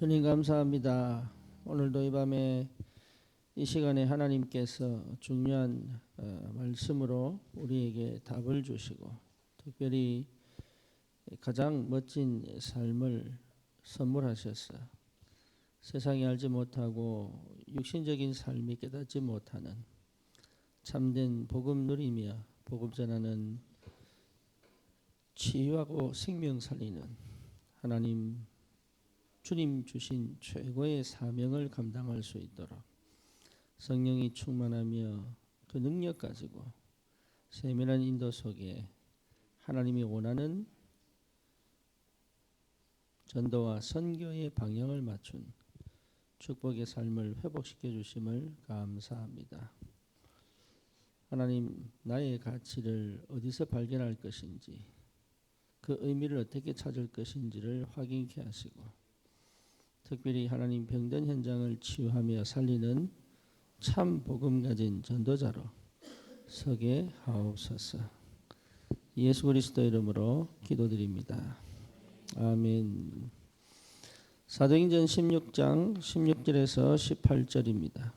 주님 감사합니다. 오늘도 이 밤에 이 시간에 하나님께서 중요한 말씀으로 우리에게 답을 주시고 특별히 가장 멋진 삶을 선물하셨어. 세상이 알지 못하고 육신적인 삶이 깨닫지 못하는 참된 복음 누리며 복음 전하는 치유하고 생명 살리는 하나님 주님 주신 최고의 사명을 감당할 수 있도록 성령이 충만하며 그 능력 가지고 세밀한 인도 속에 하나님이 원하는 전도와 선교의 방향을 맞춘 축복의 삶을 회복시켜 주심을 감사합니다. 하나님, 나의 가치를 어디서 발견할 것인지 그 의미를 어떻게 찾을 것인지를 확인케 하시고 특별히 하나님 병든 현장을 치유하며 살리는 참 복음 가진 전도자로 서게 하옵소서. 예수 그리스도 이름으로 기도드립니다. 아멘. 사도행전 16장 16절에서 18절입니다.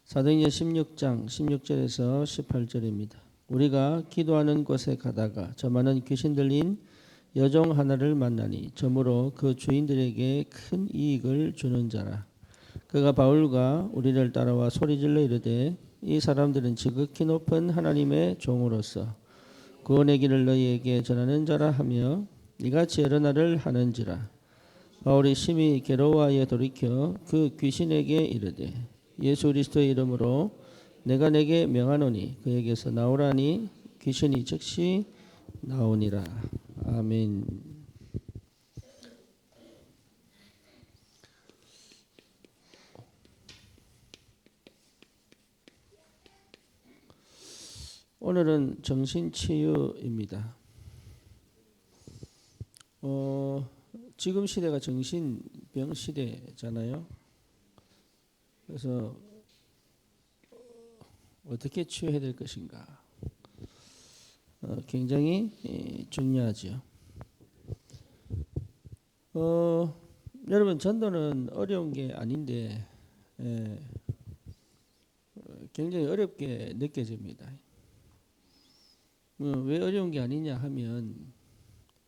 사도행전 16장 16절에서 18절입니다. 우리가 기도하는 곳에 가다가 저 많은 귀신 들린 여종 하나를 만나니 저무로 그 주인들에게 큰 이익을 주는 자라. 그가 바울과 우리를 따라와 소리질러 이르되 이 사람들은 지극히 높은 하나님의 종으로서 구원의 길을 너희에게 전하는 자라 하며 이같이 여러 날을 하는지라. 바울이 심히 괴로워하여 돌이켜 그 귀신에게 이르되 예수 그리스도의 이름으로 내가 내게 명하노니 그에게서 나오라니 귀신이 즉시 나오니라. 아멘. 오늘은 정신치유입니다. 지금 시대가 정신병 시대잖아요. 그래서 어떻게 치유해야 될 것인가 굉장히 중요하죠. 여러분 전도는 어려운 게 아닌데 굉장히 어렵게 느껴집니다. 왜 어려운 게 아니냐 하면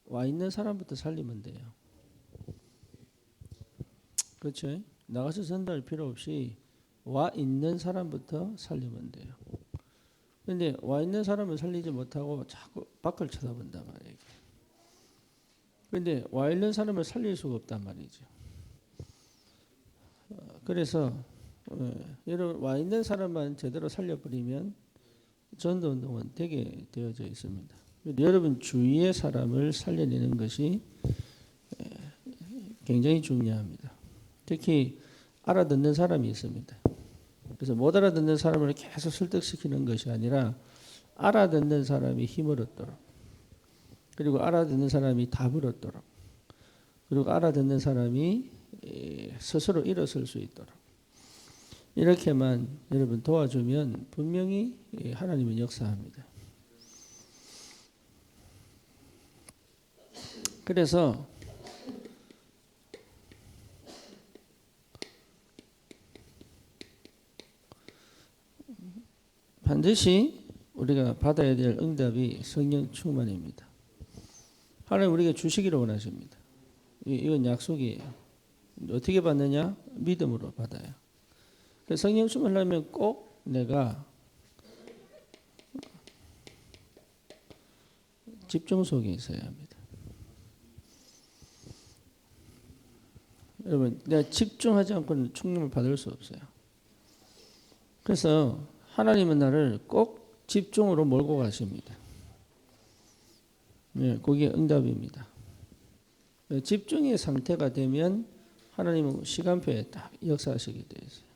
와 있는 사람부터 살리면 돼요. 그렇죠? 나가서 전도할 필요 없이 와 있는 사람부터 살리면 돼요. 그런데 와 있는 사람을 살리지 못하고 자꾸 밖을 쳐다본단 말이에요. 그런데 와 있는 사람을 살릴 수가 없단 말이죠. 그래서 여러분 와 있는 사람만 제대로 살려버리면 전도운동은 되게 되어져 있습니다. 여러분 주위의 사람을 살려내는 것이 굉장히 중요합니다. 특히 알아듣는 사람이 있습니다. 그래서 못 알아듣는 사람을 계속 설득시키는 것이 아니라 알아듣는 사람이 힘을 얻도록 그리고 알아듣는 사람이 답을 얻도록 그리고 알아듣는 사람이 스스로 일어설 수 있도록 이렇게만 여러분 도와주면 분명히 하나님은 역사합니다. 그래서 반드시 우리가 받아야 될 응답이 성령 충만입니다. 하나님 우리가 주시기를 원하십니다. 이건 약속이에요. 어떻게 받느냐? 믿음으로 받아요. 성령 충만하려면 꼭 내가 집중 속에 있어야 합니다. 여러분, 내가 집중하지 않고는 충만을 받을 수 없어요. 그래서 하나님은 나를 꼭 집중으로 몰고 가십니다. 네, 그게 응답입니다. 집중의 상태가 되면 하나님은 시간표에 딱 역사하시게 되어 있어요.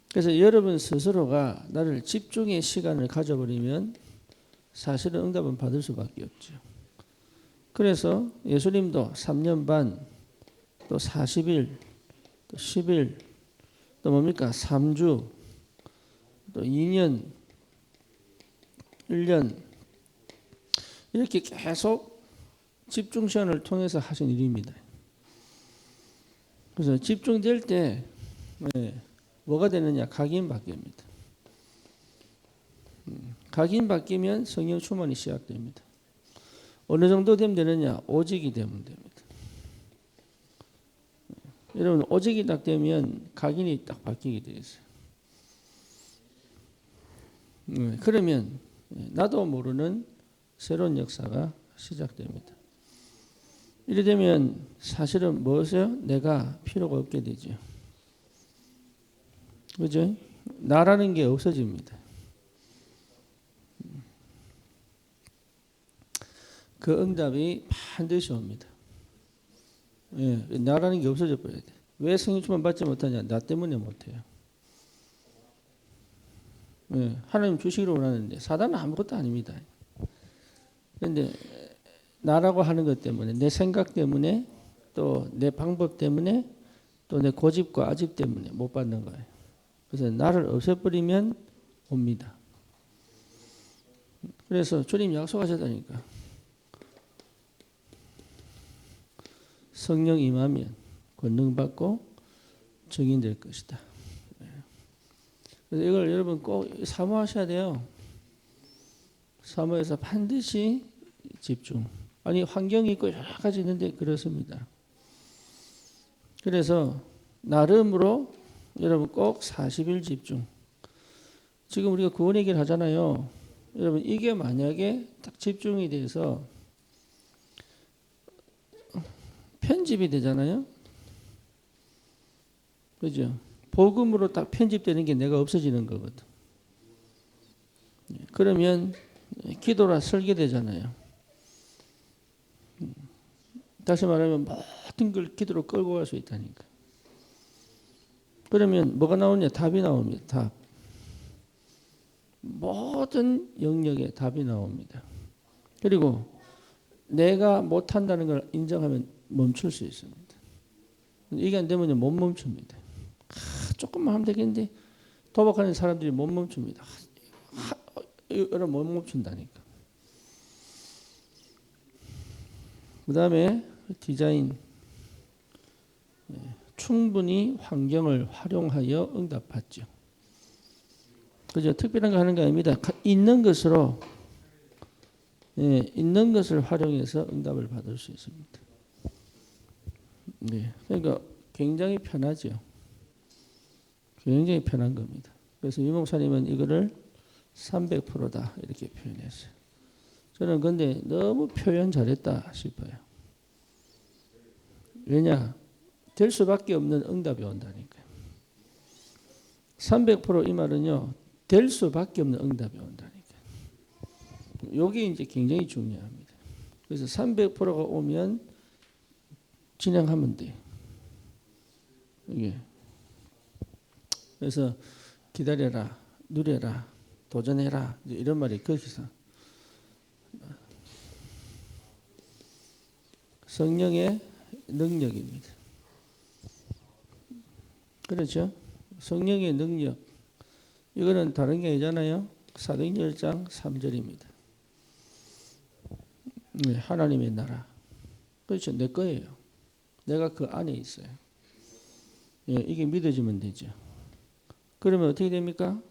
그래서 여러분 스스로가 나를 집중의 시간을 가져버리면 사실은 응답은 받을 수밖에 없죠. 그래서 예수님도 3년 반, 또 40일, 또 10일, 또 뭡니까? 3주, 또 2년, 1년 이렇게 계속 집중 시간을 통해서 하신 일입니다. 그래서 집중될 때 뭐가 되느냐? 각인 바뀝니다. 각인 바뀌면 성령 충만이 시작됩니다. 어느 정도 되면 되느냐? 오직이 되면 됩니다. 여러분 오직이 딱 되면 각인이 딱 바뀌게 되어 있어요. 그러면 나도 모르는 새로운 역사가 시작됩니다. 이래 되면 사실은 무엇이요? 내가 필요가 없게 되죠. 그죠? 나라는 게 없어집니다. 그 응답이 반드시 옵니다. 나라는 게 없어져 버려야 돼. 왜 성령 충만 받지 못하냐? 나 때문에 못해요. 하나님 주시기를 원하는데 사단은 아무것도 아닙니다. 그런데 나라고 하는 것 때문에, 내 생각 때문에, 또 내 방법 때문에, 또 내 고집과 아집 때문에 못 받는 거예요. 그래서 나를 없애버리면 옵니다. 그래서 주님 약속하셨다니까. 성령 임하면 권능 받고 증인될 것이다. 그래서 이걸 여러분 꼭 사모하셔야 돼요. 사모해서 반드시 집중. 아니 환경이 있고 여러 가지 있는데 그렇습니다. 그래서 나름으로 여러분 꼭 40일 집중. 지금 우리가 구원 얘기를 하잖아요. 여러분 이게 만약에 딱 집중이 돼서 편집이 되잖아요. 그죠? 복음으로 딱 편집되는 게 내가 없어지는 거거든. 그러면 기도라 설계되잖아요. 다시 말하면 모든 걸 기도로 끌고 갈 수 있다니까. 그러면 뭐가 나오냐? 답이 나옵니다. 답. 모든 영역에 답이 나옵니다. 그리고 내가 못한다는 걸 인정하면 멈출 수 있습니다. 이게 안 되면 못 멈춥니다. 조금만 하면 되겠는데 도박하는 사람들이 못 멈춥니다. 여러분 못 멈춘다니까. 그 다음에 디자인. 충분히 환경을 활용하여 응답받죠. 그죠? 특별한 거 하는 거 아닙니다. 있는 것으로 있는 것을 활용해서 응답을 받을 수 있습니다. 그러니까 굉장히 편하죠. 굉장히 편한 겁니다. 그래서 유 목사님은 이거를 300%다 이렇게 표현했어요. 저는 근데 너무 표현 잘했다 싶어요. 왜냐? 될 수밖에 없는 응답이 온다니까요. 300%이 말은요. 될 수밖에 없는 응답이 온다니까요. 이게 이제 굉장히 중요합니다. 그래서 300%가 오면 진행하면 돼요. 이게. 그래서 기다려라, 누려라, 도전해라 이런 말이 거기서 성령의 능력입니다. 그렇죠? 성령의 능력. 이거는 다른 게 아니잖아요. 사도행전 1장 3절입니다. 하나님의 나라. 그렇죠. 내 거예요. 내가 그 안에 있어요. 이게 믿어지면 되죠. 그러면 어떻게 됩니까?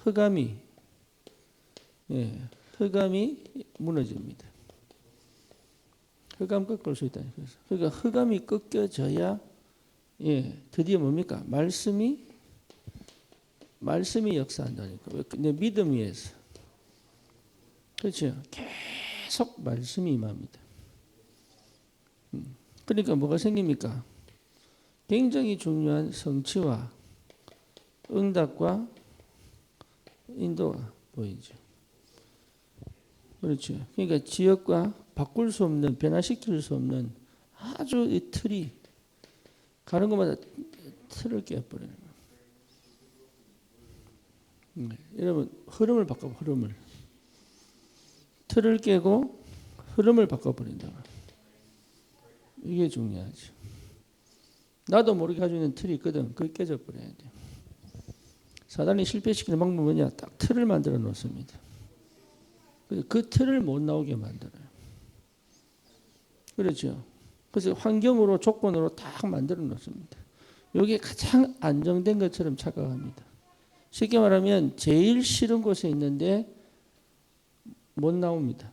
흑암이 무너집니다. 흑암 꺾을 수 있다. 그러니까 흑암이 꺾여져야 드디어 뭡니까? 말씀이 역사한다니까. 내 믿음 위에서. 그렇죠. 계속 말씀이 임합니다. 그러니까 뭐가 생깁니까? 굉장히 중요한 성취와 응답과 인도가 보이죠. 그렇죠. 그러니까 지역과 바꿀 수 없는, 변화시킬 수 없는 아주 이 틀이 가는 것마다 틀을 깨버려요. 여러분 흐름을 바꿔, 흐름을. 틀을 깨고 흐름을 바꿔버린다. 이게 중요하죠. 나도 모르게 가지고 있는 틀이 있거든. 그게 깨져버려야 돼. 사단이 실패시키는 방법은 뭐냐? 딱 틀을 만들어 놓습니다. 그 틀을 못 나오게 만들어요. 그렇죠. 그래서 환경으로 조건으로 딱 만들어 놓습니다. 이게 가장 안정된 것처럼 착각합니다. 쉽게 말하면 제일 싫은 곳에 있는데 못 나옵니다.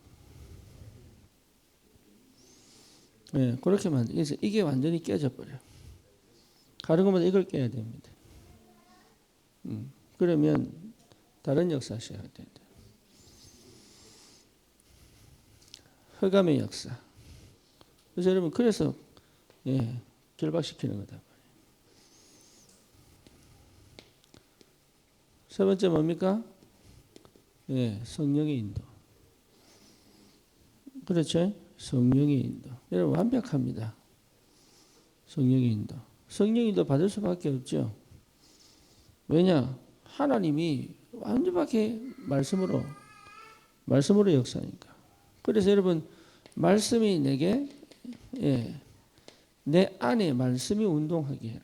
네, 그렇게 만들. 그래서 이게 완전히 깨져 버려요. 다른 것보다 이걸 깨야 됩니다. 그러면 다른 역사 시작돼야 돼요. 흑암의 역사. 그래서 여러분 그래서 결박시키는 거다. 세 번째 뭡니까? 성령의 인도. 그렇죠? 성령의 인도. 여러분 완벽합니다. 성령의 인도. 성령의 인도 받을 수밖에 없죠. 왜냐? 하나님이 완전하게 말씀으로 역사하니까. 그래서 여러분 말씀이 내게 내 안에 말씀이 운동하게 해라.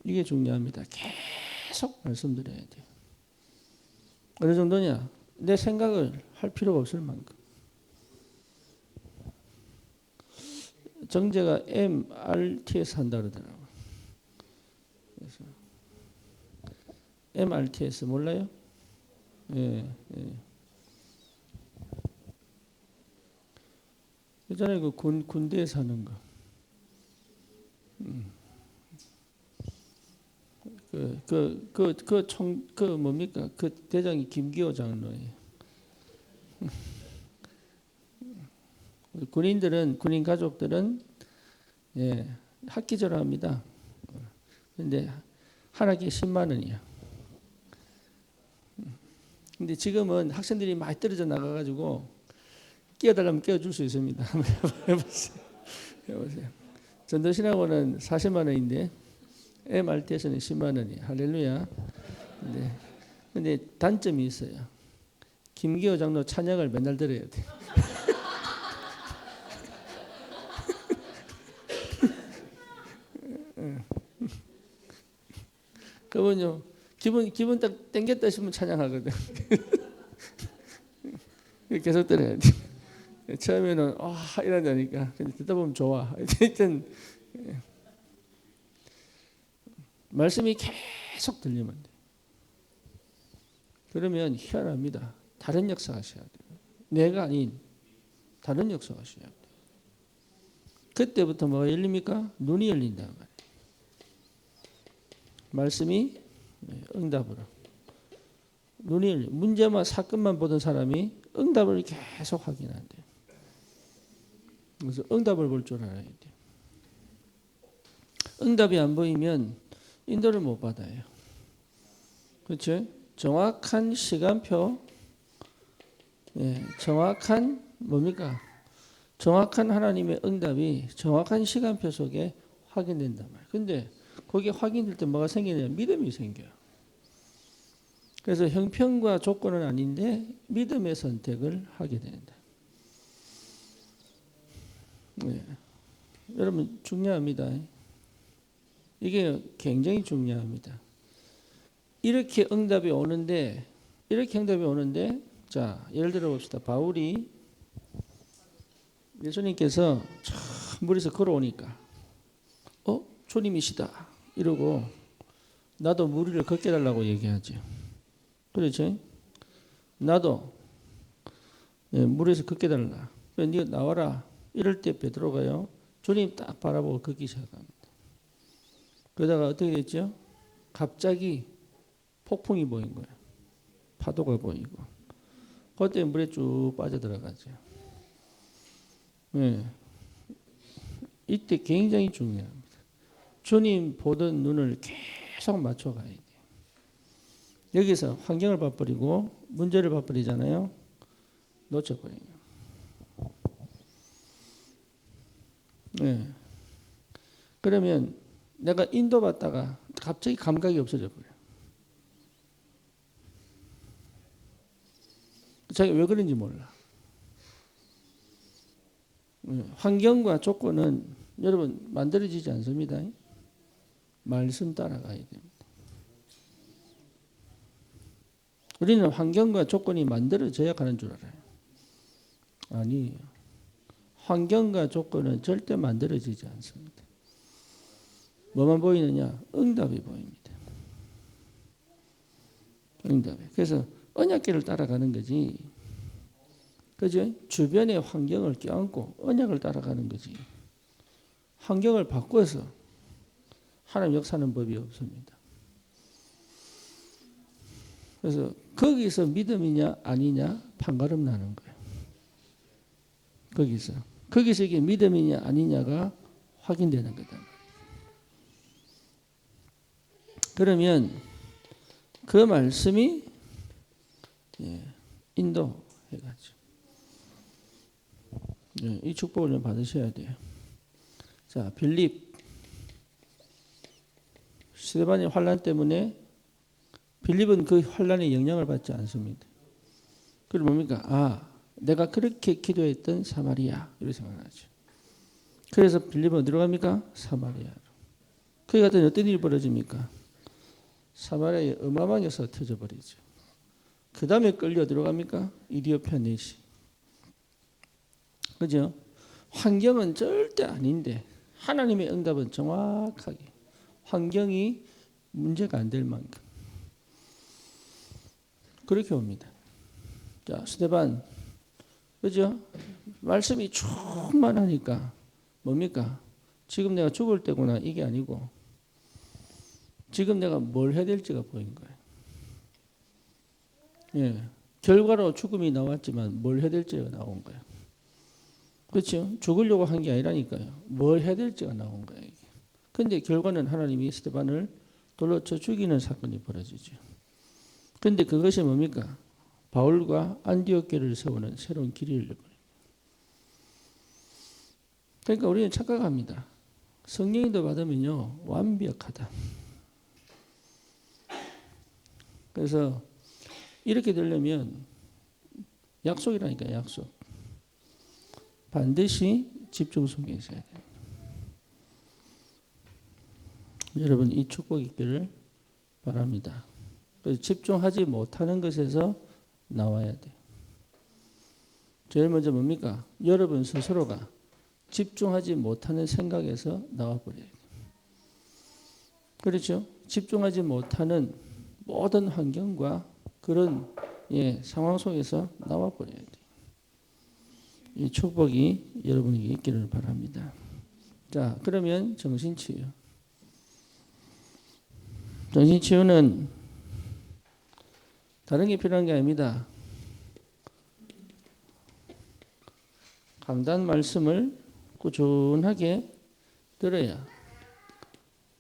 이게 중요합니다. 계속 말씀드려야 돼요. 어느 정도냐? 내 생각을 할 필요가 없을 만큼. 정제가 MRTS 한다 그러더라고요. 그래서 MRTS 몰라요? 예. 예전에 그 군대에 사는 거. 뭡니까? 그 대장이 김기호 장로예요. 군인 가족들은 학기제로 합니다. 근데 한 학기에 10만 원이야. 근데 지금은 학생들이 많이 떨어져 나가가지고 끼워달라면 끼워줄 수 있습니다. 한번 해보세요. 전도신학원은 40만 원인데 MRT에서는 10만 원이에요. 할렐루야. 근데 단점이 있어요. 김기호 장로 찬양을 맨날 들어야 돼. 그분요 기분 딱 땡겼다 싶으면 찬양하거든. 계속 들어야 돼. 처음에는 이러다니까 근데 듣다 보면 좋아. 하여튼 말씀이 계속 들리면 돼. 그러면 희한합니다. 다른 역사가 시작돼요. 내가 아닌 다른 역사가 시작돼요. 그때부터 뭐가 열립니까? 눈이 열린단 말이에요. 말씀이 응답으로. 눈이 열려. 문제만 사건만 보던 사람이 응답을 계속 확인한대요. 그래서 응답을 볼 줄 알아야 돼요. 응답이 안 보이면 인도를 못 받아요. 그렇죠? 정확한 시간표, 정확한 뭡니까? 정확한 하나님의 응답이 정확한 시간표 속에 확인된단 말이에요. 근데 거기에 확인될 때 뭐가 생기냐? 믿음이 생겨요. 그래서 형편과 조건은 아닌데 믿음의 선택을 하게 된다. 여러분 중요합니다. 이게 굉장히 중요합니다. 이렇게 응답이 오는데 자 예를 들어 봅시다. 바울이 예수님께서 물에서 걸어오니까 주님이시다 이러고 나도 물 위를 걷게 해달라고 얘기하죠. 그렇죠? 나도 물에서 걷게 해달라. 네가 나와라. 이럴 때 베드로가요. 주님 딱 바라보고 걷기 시작합니다. 그러다가 어떻게 됐죠? 갑자기 폭풍이 보인 거예요. 파도가 보이고. 그때 물에 쭉 빠져들어가죠. 이때 굉장히 중요합니다. 주님 보던 눈을 계속 맞춰가야 돼요. 여기서 환경을 봐버리고 문제를 봐버리잖아요. 놓쳐버려요. 그러면 내가 인도받다가 갑자기 감각이 없어져 버려요. 자기가 왜 그런지 몰라. 환경과 조건은 여러분 만들어지지 않습니다. 말씀 따라가야 됩니다. 우리는 환경과 조건이 만들어져야 가는 줄 알아요. 아니에요. 환경과 조건은 절대 만들어지지 않습니다. 뭐만 보이느냐? 응답이 보입니다. 응답이. 그래서 언약궤를 따라가는 거지. 그죠? 주변의 환경을 껴안고 언약을 따라가는 거지. 환경을 바꿔서 하나님 역사하는 법이 없습니다. 그래서 거기서 믿음이냐 아니냐 판가름 나는 거예요. 거기서 이게 믿음이냐 아니냐가 확인되는 거다. 그러면 그 말씀이 인도해가지고 이 축복을 좀 받으셔야 돼요. 자, 빌립 스데반의 환난 때문에 빌립은 그 환난의 영향을 받지 않습니다. 그럼 뭡니까? 아, 내가 그렇게 기도했던 사마리아 이렇게 생각하죠. 그래서 빌립은 어디로 갑니까? 사마리아로. 거기 갔더니 어떤 일이 벌어집니까? 사마리아에 어마어마한 역사가 터져버리죠. 그 다음에 끌려 들어갑니까? 이디오피아 내시. 그죠? 환경은 절대 아닌데 하나님의 응답은 정확하게 환경이 문제가 안 될 만큼 그렇게 옵니다. 자, 스데반, 그죠? 말씀이 충만하니까 뭡니까? 지금 내가 죽을 때구나 이게 아니고 지금 내가 뭘 해야 될지가 보인 거예요. 예, 결과로 죽음이 나왔지만 뭘 해야 될지가 나온 거예요. 그렇죠? 죽으려고 한 게 아니라니까요. 뭘 해야 될지가 나온 거예요. 그런데 결과는 하나님이 스데반을 돌로 쳐 죽이는 사건이 벌어지죠. 그런데 그것이 뭡니까? 바울과 안디옥 교회를 세우는 새로운 길이 열려버립니다. 그러니까 우리는 착각합니다. 성령인도 받으면요 완벽하다. 그래서 이렇게 되려면 약속이라니까 약속. 반드시 집중 속에 있어야 돼요. 여러분 이 축복이 있기를 바랍니다. 그래서 집중하지 못하는 것에서 나와야 돼요. 제일 먼저 뭡니까? 여러분 스스로가 집중하지 못하는 생각에서 나와버려야 돼요. 그렇죠? 집중하지 못하는 모든 환경과 그런 상황 속에서 나와버려야 돼요. 이 축복이 여러분에게 있기를 바랍니다. 자, 그러면 정신치유. 정신치유는 다른 게 필요한 게 아닙니다. 강단 말씀을 꾸준하게 들어야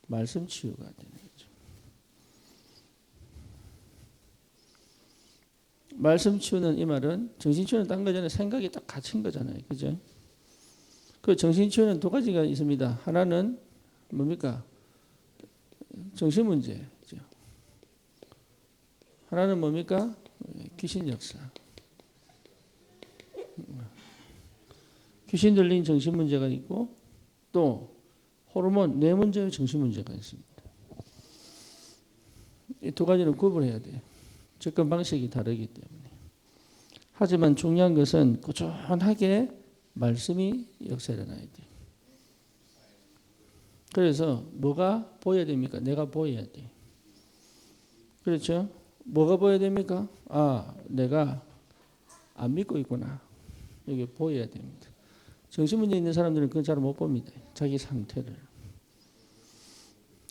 말씀 치유가 되는 거죠. 말씀 치유는 이 말은 정신 치유는 딴 거잖아요. 생각이 딱 갇힌 거잖아요. 그죠? 그 정신 치유는 두 가지가 있습니다. 하나는 뭡니까? 정신 문제죠. 하나는 뭡니까? 귀신 역사. 귀신 들린 정신 문제가 있고 또 호르몬 뇌 문제의 정신 문제가 있습니다. 이 두 가지는 구분해야 돼요. 접근 방식이 다르기 때문에. 하지만 중요한 것은 꾸준하게 말씀이 역사를 일어나야 돼요. 그래서 뭐가 보여야 됩니까? 내가 보여야 돼요. 그렇죠? 뭐가 보여야 됩니까? 아, 내가 안 믿고 있구나. 이게 보여야 됩니다. 정신문제 있는 사람들은 그건 잘 못 봅니다. 자기 상태를.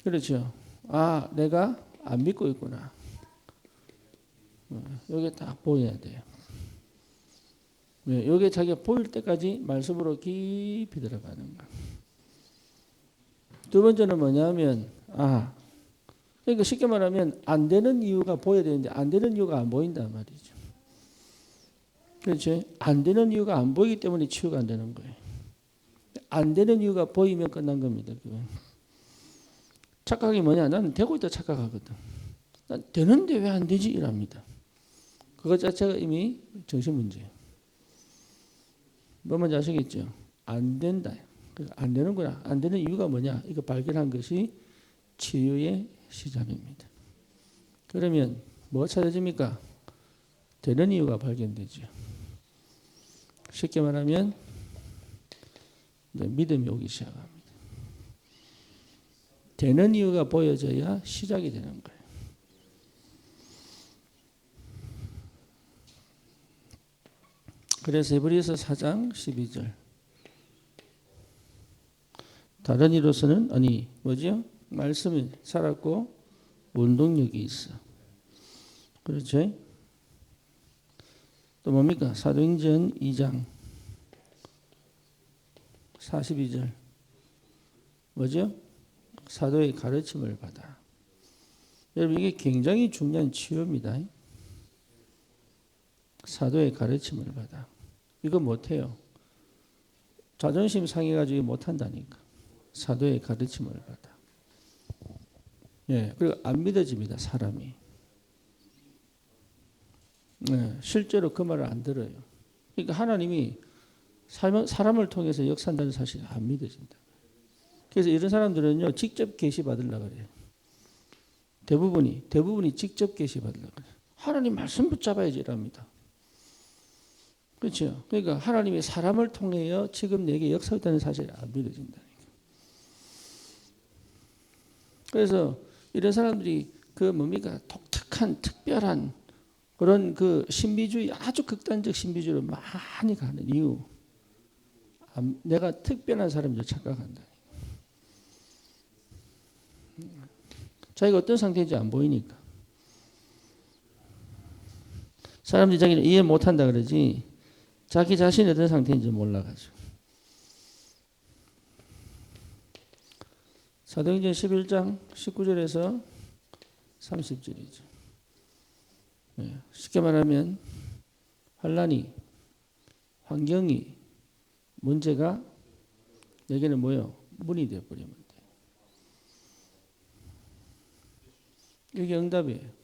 그렇죠? 아, 내가 안 믿고 있구나. 이게 딱 보여야 돼요. 이게 자기가 보일 때까지 말씀으로 깊이 들어가는 거. 두 번째는 뭐냐면 그러니까 쉽게 말하면 안 되는 이유가 보여야 되는데 안 되는 이유가 안 보인단 말이죠. 그렇죠? 안 되는 이유가 안 보이기 때문에 치유가 안 되는 거예요. 안 되는 이유가 보이면 끝난 겁니다. 그건. 착각이 뭐냐? 나는 되고 있다 착각하거든. 난 되는데 왜 안 되지? 이랍니다. 그것 자체가 이미 정신 문제예요. 뭐 뭔지 아시겠죠? 안 된다. 안 되는구나. 안 되는 이유가 뭐냐? 이거 발견한 것이 치유의 시작입니다. 그러면 뭐가 찾아집니까? 되는 이유가 발견되죠. 쉽게 말하면 믿음이 오기 시작합니다. 되는 이유가 보여져야 시작이 되는 거예요. 그래서 히브리서 4장 12절 다른 이로서는 뭐죠? 말씀이 살았고 운동력이 있어. 그렇죠? 또 뭡니까? 사도행전 2장 42절 뭐죠? 사도의 가르침을 받아. 여러분 이게 굉장히 중요한 치유입니다. 사도의 가르침을 받아. 이거 못해요. 자존심 상해가지고 못한다니까. 사도의 가르침을 받아. 예, 그리고 안 믿어집니다, 사람이. 예, 실제로 그 말을 안 들어요. 그러니까 하나님이 사람을 통해서 역사한다는 사실이 안 믿어진다. 그래서 이런 사람들은요, 직접 계시 받으려고 그래요. 대부분이 직접 계시 받으려고 그래요. 하나님 말씀 붙잡아야지 이랍니다. 그렇죠? 그러니까 하나님이 사람을 통해 지금 내게 역사했다는 사실이 안 믿어진다니까. 그래서 이런 사람들이 그 뭡니까? 독특한, 특별한 그런 그 신비주의, 아주 극단적 신비주의로 많이 가는 이유. 내가 특별한 사람인 줄 착각한다. 자기가 어떤 상태인지 안 보이니까. 사람들이 자기를 이해 못한다 그러지 자기 자신이 어떤 상태인지 몰라가지고. 사도행전 11장 19절에서 30절이죠. 네, 쉽게 말하면 환란이, 환경이, 문제가 내게는 뭐예요? 문이 되어버리면 돼요. 이게 응답이에요.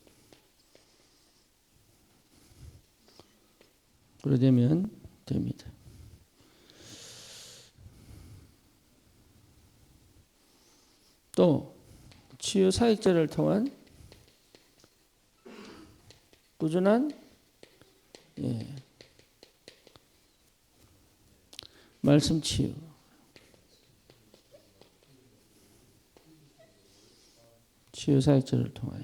그러되면 됩니다. 또 치유 사역자를 통한 꾸준한 말씀 치유. 치유 사역자를 통하여.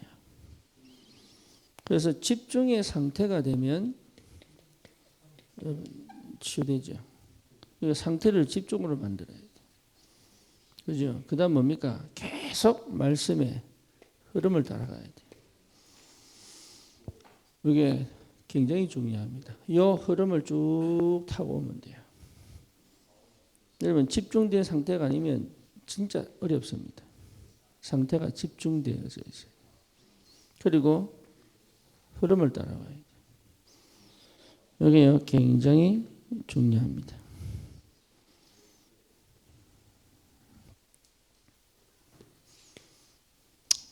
그래서 집중의 상태가 되면 치유되죠. 이 상태를 집중으로 만들어야 돼요. 그죠? 그 다음 뭡니까? 계속 말씀의 흐름을 따라가야 돼요. 이게 굉장히 중요합니다. 이 흐름을 쭉 타고 오면 돼요. 여러분 집중된 상태가 아니면 진짜 어렵습니다. 상태가 집중되어져 있어요. 그리고 흐름을 따라가야 돼요. 이게 굉장히 중요합니다.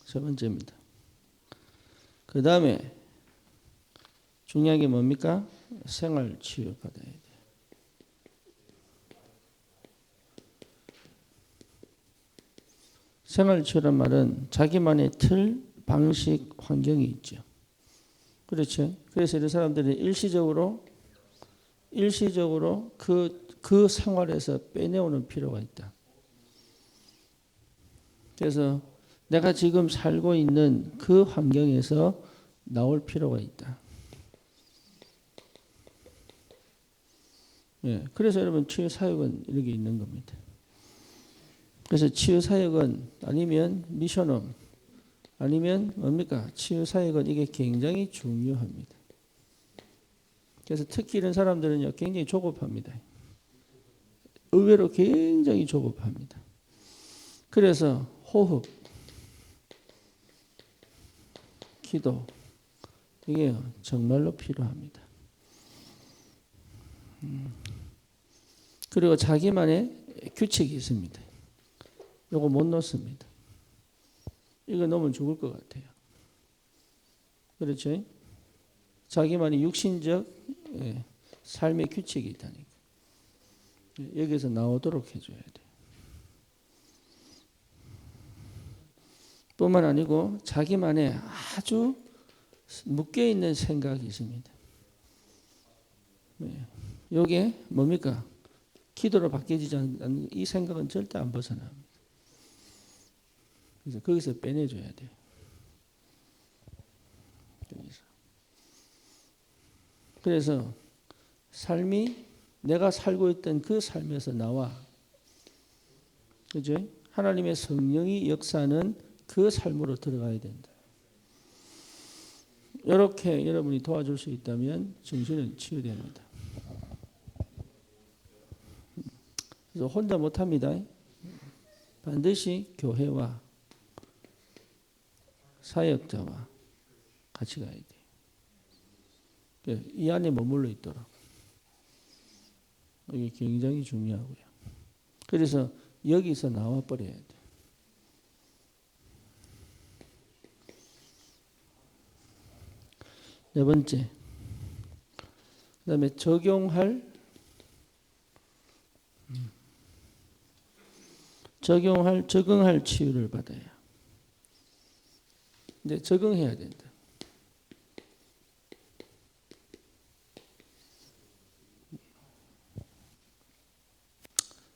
세 번째입니다. 그 다음에 중요한 게 뭡니까? 생활 치유 받아야 돼요. 생활 치유란 말은 자기만의 틀, 방식, 환경이 있죠. 그렇죠. 그래서 이런 사람들이 일시적으로 그 생활에서 빼내오는 필요가 있다. 그래서 내가 지금 살고 있는 그 환경에서 나올 필요가 있다. 예, 그래서 여러분 치유 사역은 이렇게 있는 겁니다. 그래서 치유 사역은 아니면 미션홈 아니면 뭡니까? 치유 사역은 이게 굉장히 중요합니다. 그래서 특히 이런 사람들은요 굉장히 조급합니다. 의외로 굉장히 조급합니다. 그래서 호흡, 기도 이게 정말로 필요합니다. 그리고 자기만의 규칙이 있습니다. 이거 못 놓습니다. 이거 놓으면 죽을 것 같아요. 그렇죠? 자기만의 육신적 삶의 규칙이 있다니까. 여기서 나오도록 해줘야 돼요. 뿐만 아니고 자기만의 아주 묶여있는 생각이 있습니다. 요게 뭡니까? 기도로 바뀌어지지 않는 이 생각은 절대 안 벗어납니다. 그래서 거기서 빼내줘야 돼요. 그래서 삶이 내가 살고 있던 그 삶에서 나와, 그죠? 하나님의 성령이 역사하는 그 삶으로 들어가야 된다. 이렇게 여러분이 도와줄 수 있다면 정신은 치유됩니다. 그래서 혼자 못합니다. 반드시 교회와 사역자와 같이 가야 돼요. 이 안에 머물러 있도록. 이게 굉장히 중요하고요. 그래서 여기서 나와 버려야 돼요. 네 번째, 그 다음에 적응할 치유를 받아야. 근데 적응해야 된다.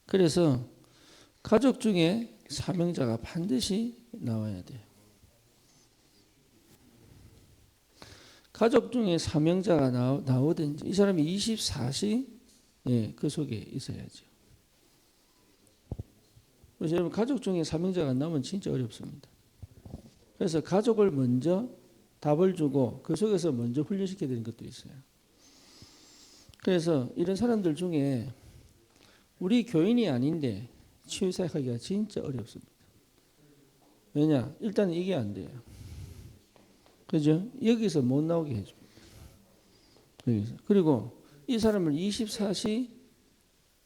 그래서 가족 중에 사명자가 반드시 나와야 돼요. 가족 중에 사명자가 나오든지 이 사람이 24시 그 속에 있어야죠. 그래서 여러분 가족 중에 사명자가 나오면 진짜 어렵습니다. 그래서 가족을 먼저 답을 주고 그 속에서 먼저 훈련시켜야 되는 것도 있어요. 그래서 이런 사람들 중에 우리 교인이 아닌데 치유사역하기가 진짜 어렵습니다. 왜냐? 일단 이게 안 돼요. 그죠? 여기서 못 나오게 해줍니다. 여기서. 그리고 이 사람을 24시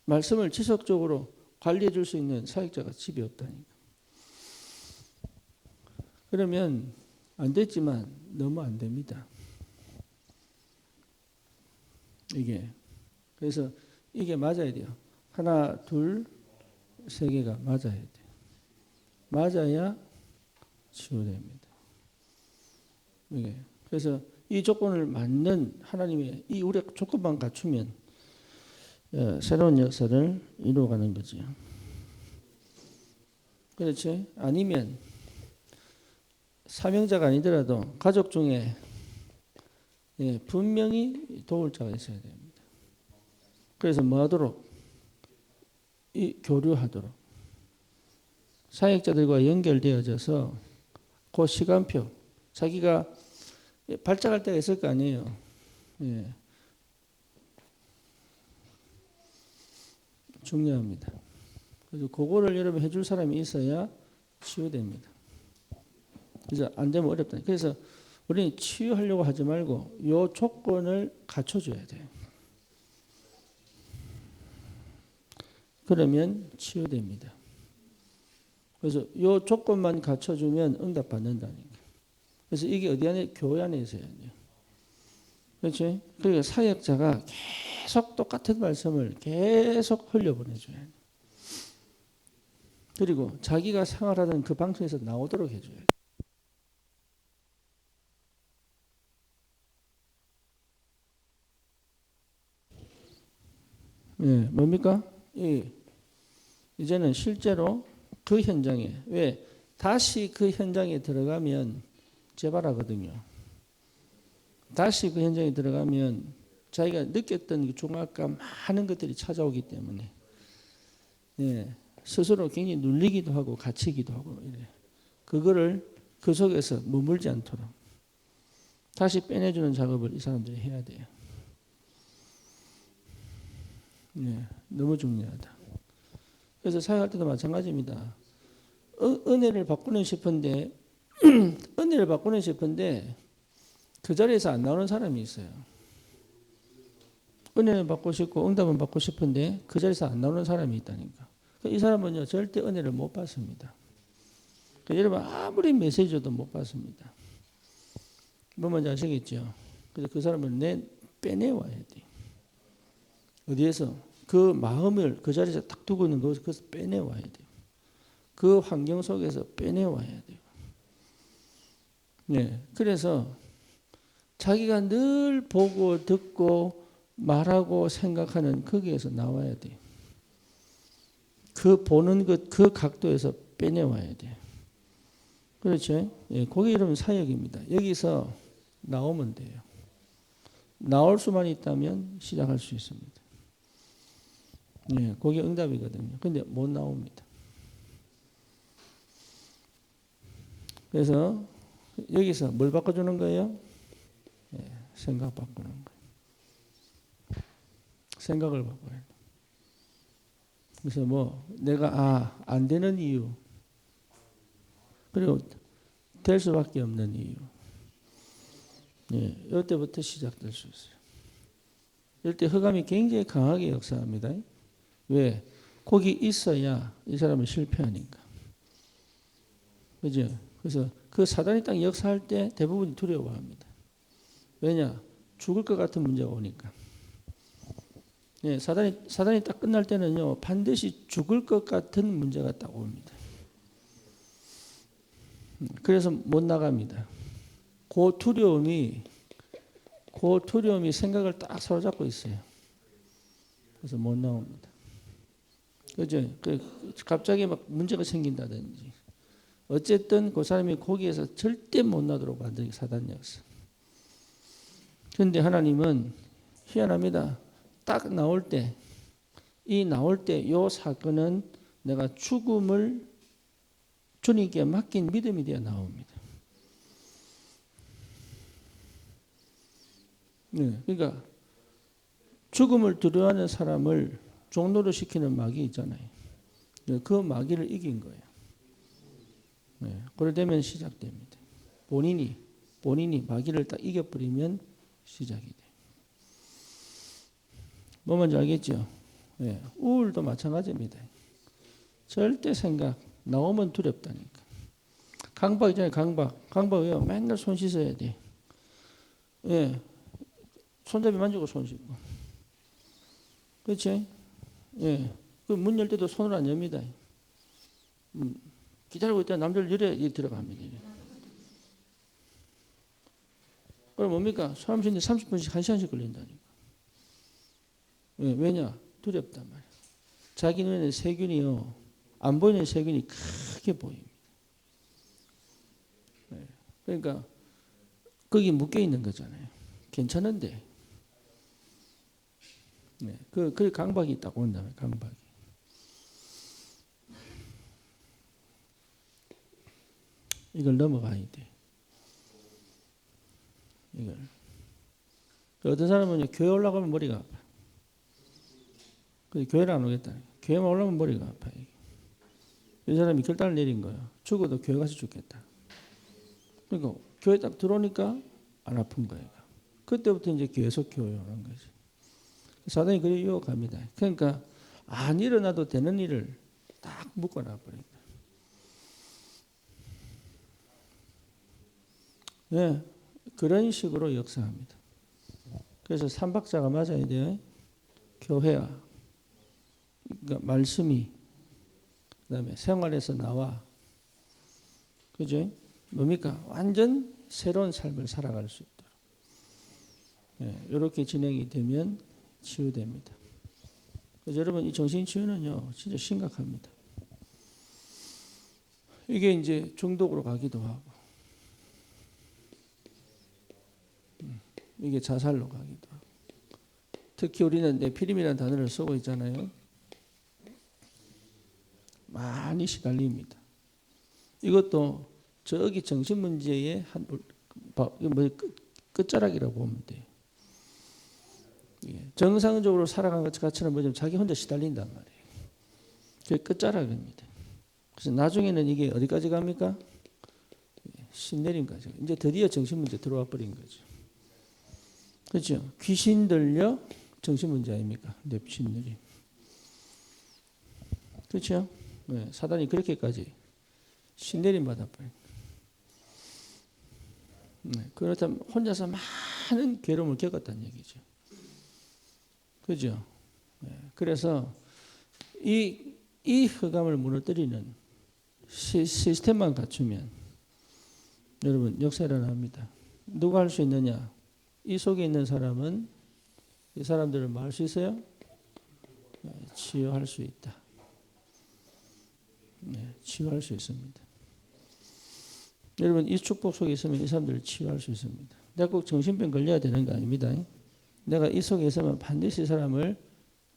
말씀을 지속적으로 관리해 줄 수 있는 사역자가 집에 없다니까. 그러면 안 됐지만 너무 안 됩니다. 이게. 그래서 이게 맞아야 돼요. 하나, 둘, 세 개가 맞아야 돼요. 맞아야 치유됩니다. 이게. 그래서 이 조건을 맞는 하나님의 이 우리 조건만 갖추면 새로운 역사를 이루어가는 거죠. 그렇지? 아니면 사명자가 아니더라도 가족 중에 분명히 도울 자가 있어야 됩니다. 그래서 뭐 하도록? 교류하도록. 사역자들과 연결되어져서 그 시간표, 자기가 발작할 때가 있을 거 아니에요. 예. 중요합니다. 그래서 그거를 여러분 해줄 사람이 있어야 치유됩니다. 그래서 안 되면 어렵다. 그래서 우리는 치유하려고 하지 말고 이 조건을 갖춰줘야 돼요. 그러면 치유됩니다. 그래서 이 조건만 갖춰주면 응답받는다니까. 그래서 이게 어디 안에? 교회 안에 있어야 돼요. 그렇지? 그러니까 사역자가 계속 똑같은 말씀을 계속 흘려보내줘야 돼요. 그리고 자기가 생활하던 그 방송에서 나오도록 해줘야 돼요. 뭡니까? 이제는 실제로 그 현장에, 왜? 다시 그 현장에 들어가면 재발하거든요. 다시 그 현장에 들어가면 자기가 느꼈던 중압감 많은 것들이 찾아오기 때문에 스스로 굉장히 눌리기도 하고 갇히기도 하고 이래. 그거를 그 속에서 머물지 않도록 다시 빼내주는 작업을 이 사람들이 해야 돼요. 너무 중요하다. 그래서 사역할 때도 마찬가지입니다. 은혜를 받고는 싶은데 은혜를 받고는 싶은데 그 자리에서 안 나오는 사람이 있어요. 은혜는 받고 싶고 응답은 받고 싶은데 그 자리에서 안 나오는 사람이 있다니까. 이 사람은요 절대 은혜를 못 받습니다. 여러분 아무리 메시지 줘도 못 받습니다. 뭐 뭔지 아시겠죠? 그래서 그 사람을 빼내와야 돼. 어디에서? 그 마음을 그 자리에서 딱 두고 있는 것에서 빼내와야 돼요. 그 환경 속에서 빼내와야 돼요. 그래서 자기가 늘 보고 듣고 말하고 생각하는 거기에서 나와야 돼. 그 보는 그 각도에서 빼내와야 돼. 그렇죠? 예, 그게 이러면 사역입니다. 여기서 나오면 돼요. 나올 수만 있다면 시작할 수 있습니다. 예, 그게 응답이거든요. 근데 못 나옵니다. 그래서 여기서 뭘 바꿔주는 거예요? 예, 생각 바꾸는 거예요. 생각을 바꿔야 돼. 그래서 뭐 내가 안 되는 이유, 그리고 될 수밖에 없는 이유. 예, 이때부터 시작될 수 있어요. 이때 흑암이 굉장히 강하게 역사합니다. 왜? 거기 있어야 이 사람은 실패하니까. 그죠? 그래서 그 사단이 딱 역사할 때 대부분 두려워합니다. 왜냐? 죽을 것 같은 문제가 오니까. 예, 사단이 딱 끝날 때는요, 반드시 죽을 것 같은 문제가 딱 옵니다. 그래서 못 나갑니다. 그 두려움이 생각을 딱 사로잡고 있어요. 그래서 못 나옵니다. 그죠? 갑자기 막 문제가 생긴다든지. 어쨌든 그 사람이 거기에서 절대 못 나도록 만드는 게 사단 역사. 그런데 하나님은 희한합니다. 딱 나올 때, 이 사건은 내가 죽음을 주님께 맡긴 믿음이 되어 나옵니다. 네, 그러니까 죽음을 두려워하는 사람을 종로로 시키는 마귀 있잖아요. 그 마귀를 이긴 거예요. 네, 그러되면 시작됩니다. 본인이 마귀를 딱 이겨버리면 시작이 돼요. 뭐 뭔지 알겠죠? 네, 우울도 마찬가지입니다. 절대 생각 나오면 두렵다니까. 강박 있잖아요. 강박이요. 맨날 손 씻어야 돼. 예, 손잡이 만지고 손 씻고. 그렇지? 예, 그 문 열 때도 손을 안 엽니다. 기다리고 있다 남자를 열어야 들어갑니다. 그럼 뭡니까? 사람 쉬는데 30분씩 1시간씩 걸린다니까. 예, 왜냐? 두렵단 말이야. 자기 눈에는 세균이요. 안 보이는 세균이 크게 보입니다. 예, 그러니까 거기 묶여 있는 거잖아요. 괜찮은데. 네, 그 강박이 있다고 한다면 강박이. 이걸 넘어가야 돼. 이걸. 어떤 사람은 교회 올라가면 머리가 아파. 그래서 교회를 안 오겠다. 교회만 올라가면 머리가 아파. 이 사람이 결단을 내린 거야. 죽어도 교회 가서 죽겠다. 그러니까 교회 딱 들어오니까 안 아픈 거예요. 그때부터 이제 계속 교회 오는 거지. 사단이 그래 유혹합니다. 그러니까 안 일어나도 되는 일을 딱 묶어놔 버립니다. 네, 그런 식으로 역사합니다. 그래서 삼박자가 맞아야 돼요. 교회와 그러니까 말씀이 그다음에 생활에서 나와 그죠? 뭡니까? 완전 새로운 삶을 살아갈 수 있도록 네, 이렇게 진행이 되면 치유됩니다. 그래서 여러분 이 정신치유는요 진짜 심각합니다. 이게 이제 중독으로 가기도 하고 이게 자살로 가기도 하고 특히 우리는 네피림이라는 단어를 쓰고 있잖아요. 많이 시달립니다. 이것도 저기 정신문제의 한 끝자락이라고 보면 돼요. 정상적으로 살아간 것 같이는 뭐냐면 자기 혼자 시달린단 말이에요. 그게 끝자락입니다. 그래서 나중에는 이게 어디까지 갑니까? 신내림까지. 이제 드디어 정신문제 들어와 버린 거죠. 그렇죠? 귀신 들려 정신문제 아닙니까? 뇌신내림. 그렇죠? 네, 사단이 그렇게까지 신내림 받아버린. 네, 그렇다면 혼자서 많은 괴로움을 겪었다는 얘기죠. 그죠? 네, 그래서 이 흑암을 무너뜨리는 시스템만 갖추면 여러분 역사 일어납니다. 누가 할 수 있느냐? 이 속에 있는 사람은 이 사람들을 뭐 할 수 있어요? 치유할 수 있다. 치유할 수 있습니다. 여러분 이 축복 속에 있으면 이 사람들을 치유할 수 있습니다. 내가 꼭 정신병 걸려야 되는 거 아닙니다. 내가 이 속에 있으면 반드시 이 사람을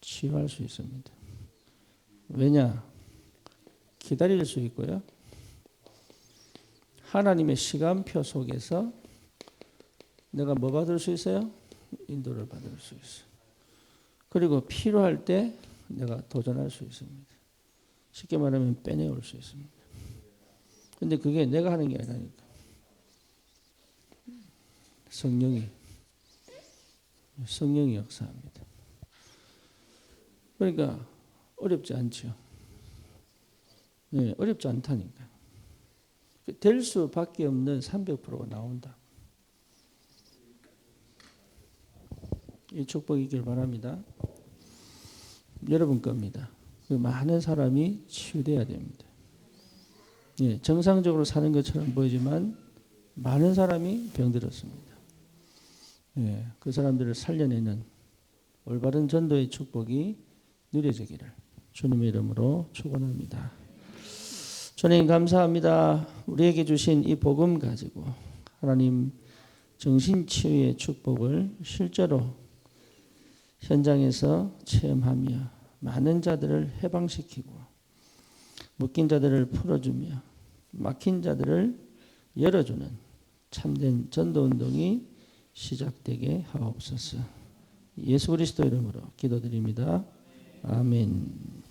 치유할 수 있습니다. 왜냐? 기다릴 수 있고요. 하나님의 시간표 속에서 내가 뭐 받을 수 있어요? 인도를 받을 수 있어요. 그리고 필요할 때 내가 도전할 수 있습니다. 쉽게 말하면 빼내올 수 있습니다. 근데 그게 내가 하는 게 아니라니까. 성령이 역사합니다. 그러니까 어렵지 않죠. 네, 어렵지 않다니까. 될 수밖에 없는 300%가 나온다. 이 축복이 있길 바랍니다. 여러분 겁니다. 많은 사람이 치유돼야 됩니다. 예, 정상적으로 사는 것처럼 보이지만 많은 사람이 병들었습니다. 예, 그 사람들을 살려내는 올바른 전도의 축복이 누려지기를 주님의 이름으로 축원합니다. 주님 감사합니다. 우리에게 주신 이 복음 가지고 하나님 정신치유의 축복을 실제로 현장에서 체험하며 많은 자들을 해방시키고 묶인 자들을 풀어주며 막힌 자들을 열어주는 참된 전도운동이 시작되게 하옵소서. 예수 그리스도 이름으로 기도드립니다. 아멘.